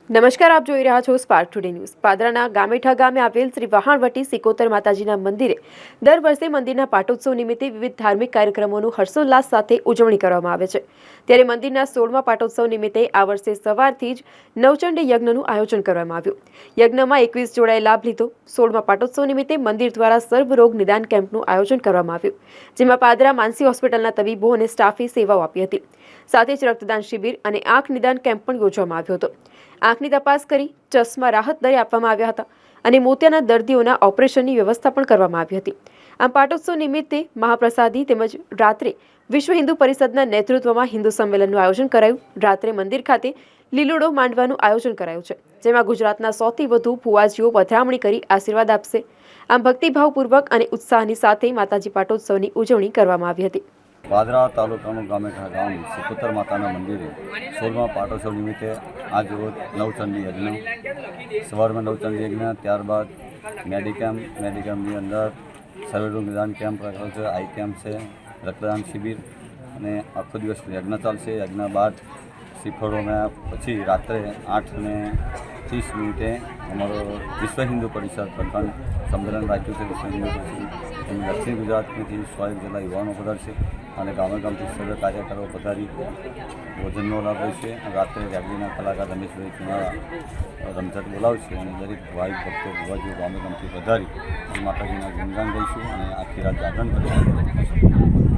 નમસ્કાર, આપ જોઈ રહ્યા છો સ્પાર્ક ટુડે ન્યૂઝ। પાદરાના ગામેઠા ગામે આવેલ શ્રી વહાણવટી સિકોતર માતાજીના મંદિરે દર વર્ષે મંદિરના પાટોત્સવ નિમિત્તે વિવિધ ધાર્મિક કાર્યક્રમોનું હર્ષોલ્લાસ સાથે ઉજવણી કરવામાં આવે છે। ત્યારે મંદિરના 16મા પાટોત્સવ નિમિત્તે આ વર્ષે સવારથી જ નવચંડી યજ્ઞનું આયોજન કરવામાં આવ્યું। યજ્ઞમાં 21 જોડાએ લાભ લીધો। 16મા પાટોત્સવ નિમિત્તે મંદિર દ્વારા સર્વરોગ નિદાન કેમ્પનું આયોજન કરવામાં આવ્યું, જેમાં પાદરા માનસી હોસ્પિટલના તબીબો અને સ્ટાફે સેવાઓ આપી હતી। સાથે જ રક્તદાન શિબિર અને આંખ નિદાન કેમ્પ પણ યોજવામાં આવ્યો હતો। આંખની તપાસ કરી ચશ્મા રાહત દરે આપવામાં આવ્યા હતા અને મોતિયાના દર્દીઓના ઓપરેશનની વ્યવસ્થા પણ કરવામાં આવી હતી। આમ પાટોત્સવ નિમિત્તે મહાપ્રસાદી તેમજ રાત્રે વિશ્વ હિન્દુ પરિષદના નેતૃત્વમાં હિન્દુ સંમેલનનું આયોજન કરાયું। રાત્રે મંદિર ખાતે લીલુડો માંડવાનું આયોજન કરાયું છે, જેમાં ગુજરાતના 100થી વધુ ફુવાજીઓ પધરામણી કરી આશીર્વાદ આપશે। આમ ભક્તિભાવપૂર્વક અને ઉત્સાહની સાથે માતાજી પાટોત્સવની ઉજવણી કરવામાં આવી હતી। પાદરા તાલુકાનું ગામેઠા ગામ સિકોતર માતાના મંદિરે 16મા પાટોત્સવ નિમિત્તે આજ રોજ નવચંડી યજ્ઞ, સવારમાં નવચંડી યજ્ઞ, ત્યારબાદ મેડિકેમ્પની અંદર સર્વરોગ નિદાન કેમ્પ રાખેલો છે, આઈ કેમ્પ છે, રક્તદાન શિબિર અને આખો દિવસ યજ્ઞ ચાલશે। યજ્ઞ બાદ શ્રીફળોમાં પછી રાત્રે 8:30 અમારો વિશ્વ હિન્દુ પરિષદ પ્રધાન સંમેલન રાખ્યું છે। વિશ્વ હિન્દુ પરિષદ એમ દક્ષિણ ગુજરાતમાંથી 100 જેટલા યુવાનો પધારશે અને ગામે ગામથી સર્વ કાર્યકરો પધારી ભોજનનો લાભ લેશે। રાત્રે વાગડીના કલાકાર રમેશભાઈ ચુનારા રમઝટ બોલાવશે અને દરેક ભાઈ ભક્તો ભુવાજીઓ ગામે ગામથી પધારી માતાજીના ગુણગાન ગાઈશું અને આખી રાત જાગરણ કરીશું।